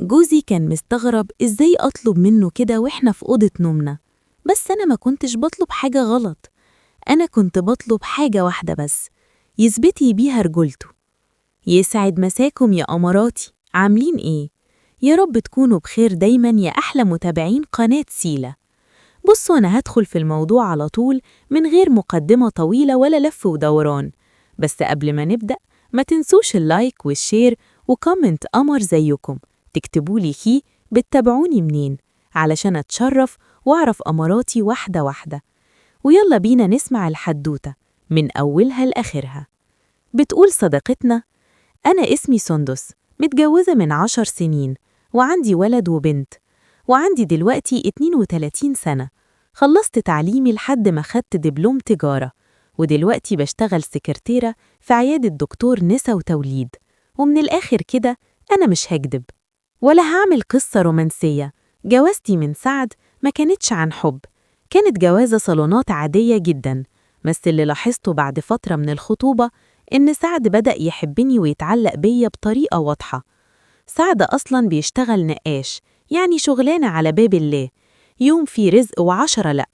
جوزي كان مستغرب إزاي أطلب منه كده وإحنا في أوضة نومنا. بس أنا ما كنتش بطلب حاجة غلط، أنا كنت بطلب حاجة واحدة بس يثبتي بيها رجولته. يسعد مساكم يا أماراتي، عاملين إيه؟ يا رب تكونوا بخير دايما يا أحلى متابعين قناة سيلة. بصوا، أنا هدخل في الموضوع على طول من غير مقدمة طويلة ولا لف ودوران. بس قبل ما نبدأ، ما تنسوش اللايك والشير وكومنت قمر زيكم، تكتبولي بتتابعوني منين علشان أتشرف وأعرف أماراتي واحدة واحدة. ويلا بينا نسمع الحدوتة من أولها لآخرها. بتقول صديقتنا: أنا اسمي سندس، متجوزة من 10 سنين، وعندي ولد وبنت، وعندي دلوقتي 32 سنة. خلصت تعليمي لحد ما خدت دبلوم تجارة، ودلوقتي بشتغل سكرتيرة في عيادة دكتور نسا وتوليد. ومن الآخر كده، أنا مش هكدب ولا هعمل قصة رومانسية. جوازتي من سعد ما كانتش عن حب، كانت جوازة صالونات عادية جدا. بس اللي لاحظته بعد فترة من الخطوبة إن سعد بدأ يحبني ويتعلق بيا بطريقة واضحة. سعد أصلاً بيشتغل نقاش، يعني شغلانة على باب الله، يوم في رزق و10 لأ.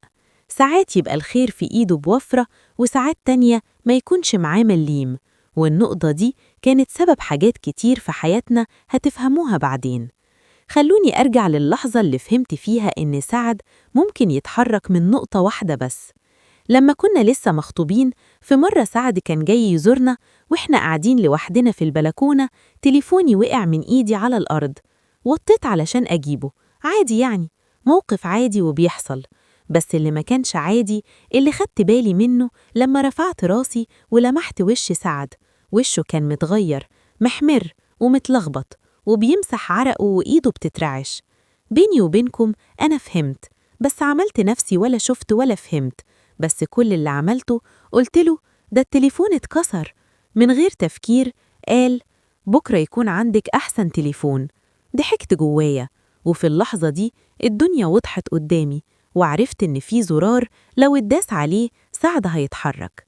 ساعات يبقى الخير في إيده بوفرة، وساعات تانية ما يكونش معاه مليم. والنقطة دي كانت سبب حاجات كتير في حياتنا هتفهموها بعدين. خلوني أرجع للحظة اللي فهمت فيها إن سعد ممكن يتحرك من نقطة واحدة بس. لما كنا لسه مخطوبين، في مرة سعد كان جاي يزورنا وإحنا قاعدين لوحدنا في البلكونة. تليفوني وقع من إيدي على الأرض، وطيت علشان أجيبه، عادي يعني، موقف عادي وبيحصل. بس اللي ما كانش عادي اللي خدت بالي منه لما رفعت راسي ولمحت وش سعد. وشه كان متغير، محمر ومتلخبط، وبيمسح عرقه وإيده بتترعش. بيني وبينكم أنا فهمت، بس عملت نفسي ولا شفت ولا فهمت. بس كل اللي عملته قلتله: ده التليفون اتكسر. من غير تفكير قال: بكرة يكون عندك أحسن تليفون. ضحكت جوايا، وفي اللحظة دي الدنيا وضحت قدامي، وعرفت إن في زرار لو اتداس عليه سعد هيتحرك.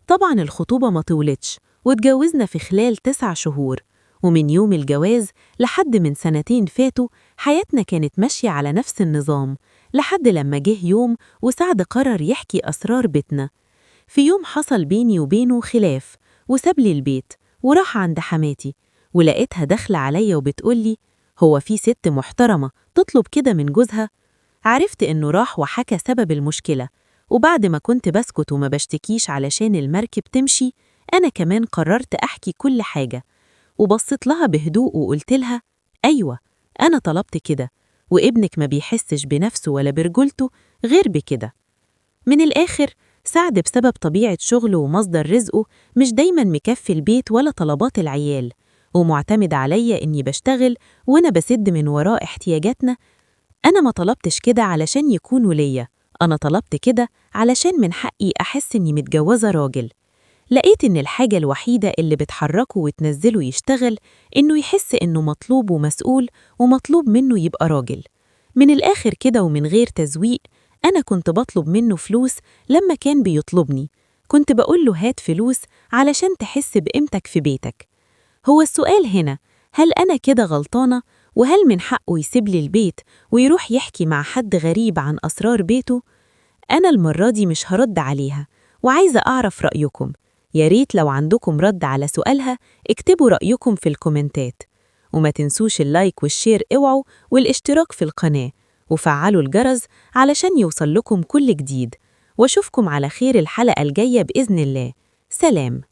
طبعا الخطوبة ما طولتش، واتجوزنا في خلال 9 شهور. ومن يوم الجواز لحد من 2 فاتوا حياتنا كانت ماشية على نفس النظام، لحد لما جه يوم وسعد قرر يحكي أسرار بيتنا. في يوم حصل بيني وبينه خلاف، وساب لي البيت وراح عند حماتي، ولقيتها داخلة عليا وبتقولي: هو في ست محترمة تطلب كده من جوزها؟ عرفت إنه راح وحكى سبب المشكلة، وبعد ما كنت بسكت وما بشتكيش علشان المركب تمشي، أنا كمان قررت أحكي كل حاجة. وبصيت لها بهدوء وقلت لها: أيوة، أنا طلبت كده، وابنك ما بيحسش بنفسه ولا برجولته غير بكده. من الآخر، سعد بسبب طبيعة شغله ومصدر رزقه مش دايما مكفي البيت ولا طلبات العيال، ومعتمد عليا إني بشتغل وأنا بسد من وراء احتياجاتنا. أنا ما طلبتش كده علشان يكونوا ليا، أنا طلبت كده علشان من حقي أحس إني متجوزة راجل. لقيت إن الحاجة الوحيدة اللي بتحركه وتنزله يشتغل إنه يحس إنه مطلوب ومسؤول، ومطلوب منه يبقى راجل. من الآخر كده ومن غير تزويق، أنا كنت بطلب منه فلوس. لما كان بيطلبني كنت بقوله: هات فلوس علشان تحس بقيمتك في بيتك. هو السؤال هنا: هل أنا كده غلطانة؟ وهل من حقه يسيب لي البيت ويروح يحكي مع حد غريب عن أسرار بيته؟ أنا المرة دي مش هرد عليها، وعايزة أعرف رأيكم. يا ريت لو عندكم رد على سؤالها اكتبوا رأيكم في الكومنتات. وما تنسوش اللايك والشير اوعوا، والاشتراك في القناة، وفعلوا الجرس علشان يوصل لكم كل جديد. واشوفكم على خير الحلقة الجاية بإذن الله. سلام.